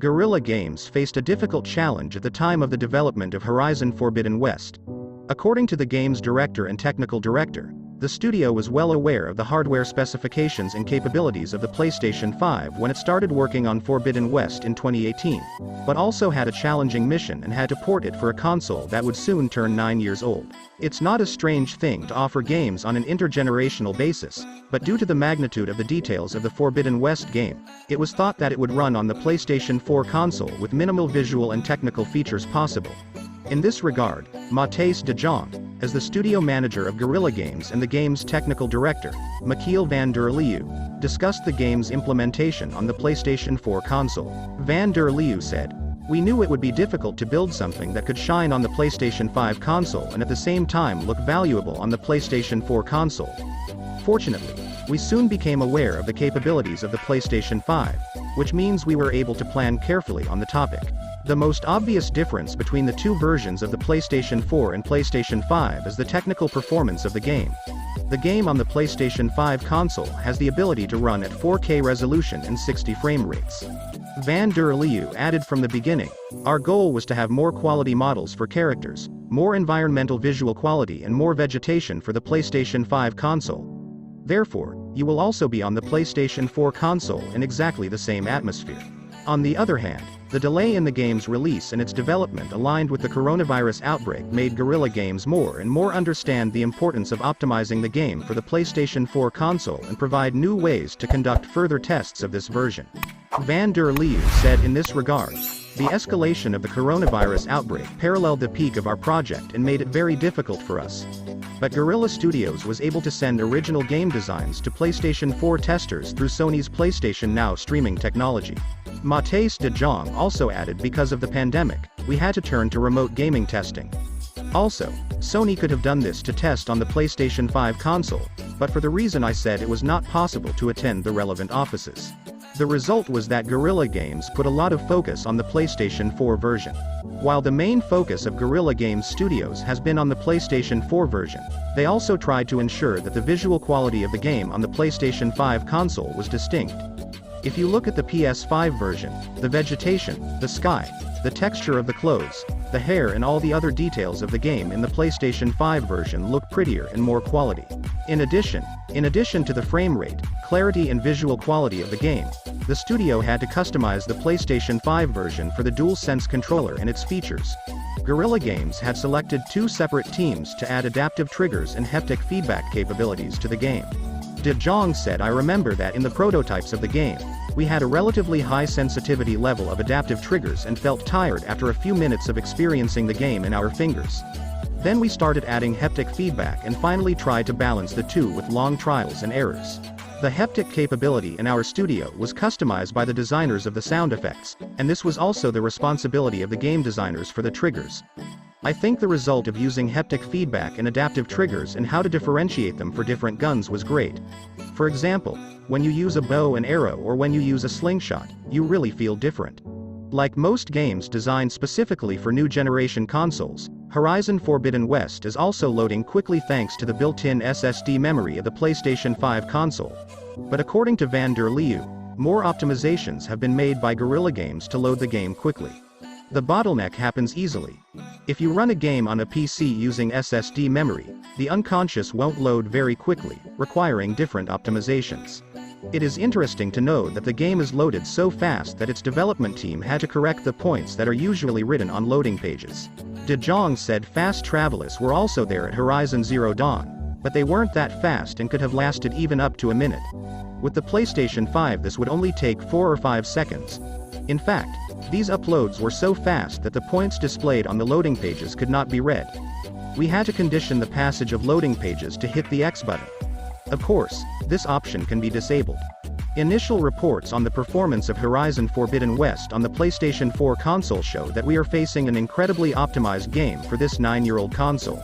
Guerrilla Games faced a difficult challenge at the time of the development of Horizon Forbidden West. According to the game's director and technical director, the studio was well aware of the hardware specifications and capabilities of the PlayStation 5 when it started working on Forbidden West in 2018, but also had a challenging mission and had to port it for a console that would soon turn 9 years old. It's not a strange thing to offer games on an intergenerational basis, but due to the magnitude of the details of the Forbidden West game, it was thought that it would run on the PlayStation 4 console with minimal visual and technical features possible. In this regard, Matthijs de Jong, as the studio manager of Guerrilla Games and the game's technical director, Michiel van der Leeuw, discussed the game's implementation on the PlayStation 4 console. Van der Leeuw said, "We knew it would be difficult to build something that could shine on the PlayStation 5 console and at the same time look valuable on the PlayStation 4 console. Fortunately, we soon became aware of the capabilities of the PlayStation 5, which means we were able to plan carefully on the topic." The most obvious difference between the two versions of the PlayStation 4 and PlayStation 5 is the technical performance of the game. The game on the PlayStation 5 console has the ability to run at 4K resolution and 60 frame rates. Van der Leeuw added, "From the beginning, our goal was to have more quality models for characters, more environmental visual quality and more vegetation for the PlayStation 5 console. Therefore, you will also be on the PlayStation 4 console in exactly the same atmosphere." On the other hand, the delay in the game's release and its development aligned with the coronavirus outbreak made Guerrilla Games more and more understand the importance of optimizing the game for the PlayStation 4 console and provide new ways to conduct further tests of this version. Van der Leeuw said, "In this regard, the escalation of the coronavirus outbreak paralleled the peak of our project and made it very difficult for us. But Guerrilla Studios was able to send original game designs to PlayStation 4 testers through Sony's PlayStation Now streaming technology." Matthijs de Jong also added, "Because of the pandemic, we had to turn to remote gaming testing. Also, Sony could have done this to test on the PlayStation 5 console, but for the reason I said, it was not possible to attend the relevant offices. The result was that Guerrilla Games put a lot of focus on the PlayStation 4 version. While the main focus of Guerrilla Games Studios has been on the PlayStation 4 version, they also tried to ensure that the visual quality of the game on the PlayStation 5 console was distinct. If you look at the PS5 version, the vegetation, the sky, the texture of the clothes, the hair and all the other details of the game in the PlayStation 5 version look prettier and more quality. In addition to the frame rate, clarity and visual quality of the game, the studio had to customize the PlayStation 5 version for the DualSense controller and its features. Guerrilla Games had selected 2 separate teams to add adaptive triggers and haptic feedback capabilities to the game. De Jong said, "I remember that in the prototypes of the game, we had a relatively high sensitivity level of adaptive triggers and felt tired after a few minutes of experiencing the game in our fingers. Then we started adding haptic feedback and finally tried to balance the two with long trials and errors. The haptic capability in our studio was customized by the designers of the sound effects, and this was also the responsibility of the game designers for the triggers. I think the result of using haptic feedback and adaptive triggers and how to differentiate them for different guns was great. For example, when you use a bow and arrow or when you use a slingshot, you really feel different. Like most games designed specifically for new generation consoles, Horizon Forbidden West is also loading quickly thanks to the built-in SSD memory of the PlayStation 5 console. But according to Van der Leeuw, more optimizations have been made by Guerrilla Games to load the game quickly. The bottleneck happens easily. If you run a game on a PC using SSD memory, the unconscious won't load very quickly, requiring different optimizations. It is interesting to know that the game is loaded so fast that its development team had to correct the points that are usually written on loading pages. De Jong said, "Fast travelers were also there at Horizon Zero Dawn, but they weren't that fast and could have lasted even up to a minute. With the PlayStation 5 this would only take 4 or 5 seconds. In fact, these uploads were so fast that the points displayed on the loading pages could not be read. We had to condition the passage of loading pages to hit the X button. Of course, this option can be disabled." Initial reports on the performance of Horizon Forbidden West on the PlayStation 4 console show that we are facing an incredibly optimized game for this 9-year-old console.